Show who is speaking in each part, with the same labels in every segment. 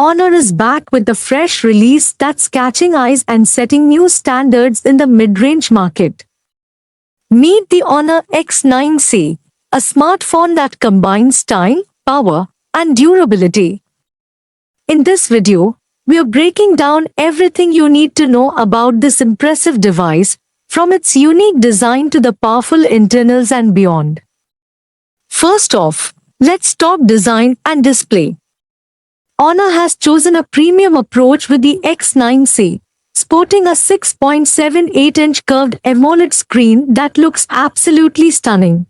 Speaker 1: Honor is back with a fresh release that's catching eyes and setting new standards in the mid-range market. Meet the Honor X9c, a smartphone that combines style, power, and durability. In this video, we are breaking down everything you need to know about this impressive device, from its unique design to the powerful internals and beyond. First off, let's talk design and display. Honor has chosen a premium approach with the X9c, sporting a 6.78-inch curved AMOLED screen that looks absolutely stunning.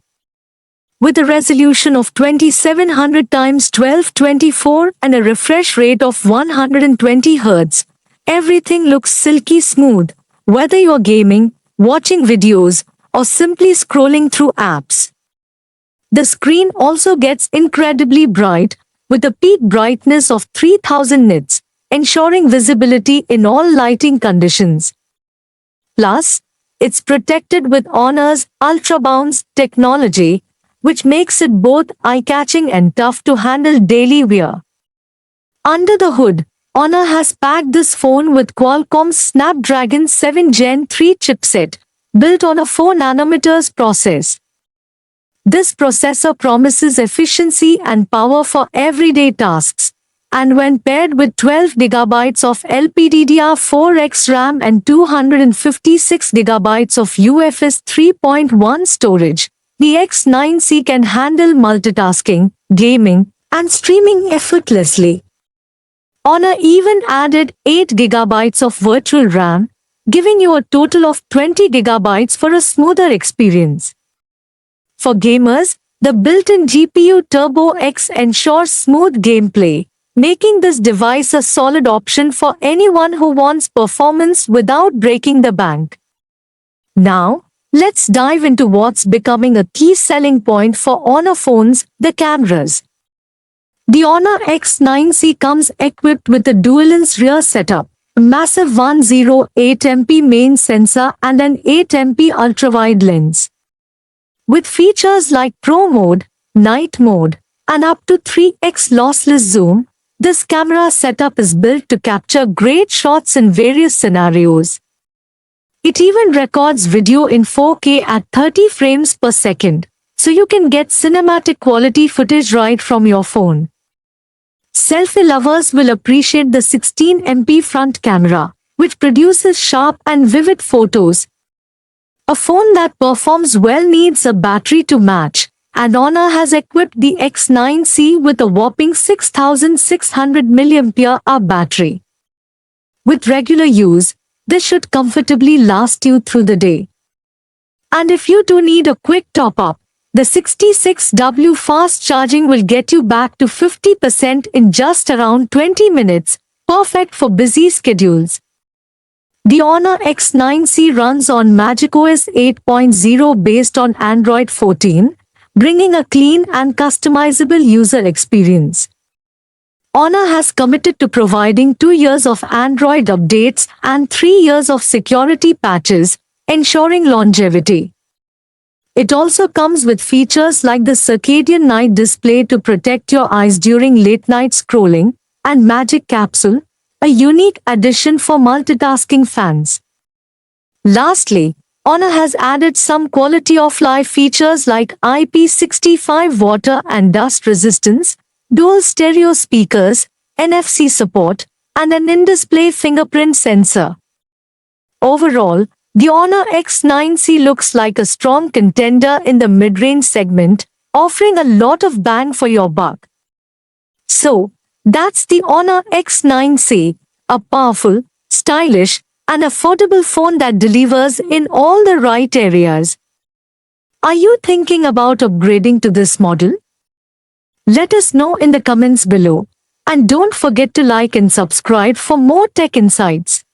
Speaker 1: With a resolution of 2700 x 1224 and a refresh rate of 120 Hz, everything looks silky smooth, whether you're gaming, watching videos, or simply scrolling through apps. The screen also gets incredibly bright, with a peak brightness of 3000 nits, ensuring visibility in all lighting conditions. Plus, it's protected with Honor's Ultra Bounce technology, which makes it both eye-catching and tough to handle daily wear. Under the hood, Honor has packed this phone with Qualcomm's Snapdragon 7 Gen 3 chipset, built on a 4nm process. This processor promises efficiency and power for everyday tasks, and when paired with 12GB of LPDDR4X RAM and 256GB of UFS 3.1 storage, the X9c can handle multitasking, gaming, and streaming effortlessly. Honor even added 8GB of virtual RAM, giving you a total of 20GB for a smoother experience. For gamers, the built-in GPU Turbo X ensures smooth gameplay, making this device a solid option for anyone who wants performance without breaking the bank. Now, let's dive into what's becoming a key selling point for Honor phones, the cameras. The Honor X9c comes equipped with a dual-lens rear setup, a massive 108MP main sensor and an 8MP ultrawide lens. With features like Pro Mode, Night Mode, and up to 3x lossless zoom, this camera setup is built to capture great shots in various scenarios. It even records video in 4K at 30 frames per second, so you can get cinematic quality footage right from your phone. Selfie lovers will appreciate the 16MP front camera, which produces sharp and vivid photos. A phone that performs well needs a battery to match, and Honor has equipped the X9c with a whopping 6600 mAh battery. With regular use, this should comfortably last you through the day. And if you do need a quick top-up, the 66W fast charging will get you back to 50% in just around 20 minutes, perfect for busy schedules. The Honor X9c runs on macOS 8.0 based on Android 14, bringing a clean and customizable user experience. Honor has committed to providing 2 years of Android updates and 3 years of security patches, ensuring longevity. It also comes with features like the circadian night display to protect your eyes during late-night scrolling, and Magic Capsule, a unique addition for multitasking fans. Lastly, Honor has added some quality-of-life features like IP65 water and dust resistance, dual stereo speakers, NFC support, and an in-display fingerprint sensor. Overall, the Honor X9c looks like a strong contender in the mid-range segment, offering a lot of bang for your buck. So, that's the Honor X9c, a powerful, stylish, and affordable phone that delivers in all the right areas. Are you thinking about upgrading to this model? Let us know in the comments below, and don't forget to like and subscribe for more tech insights.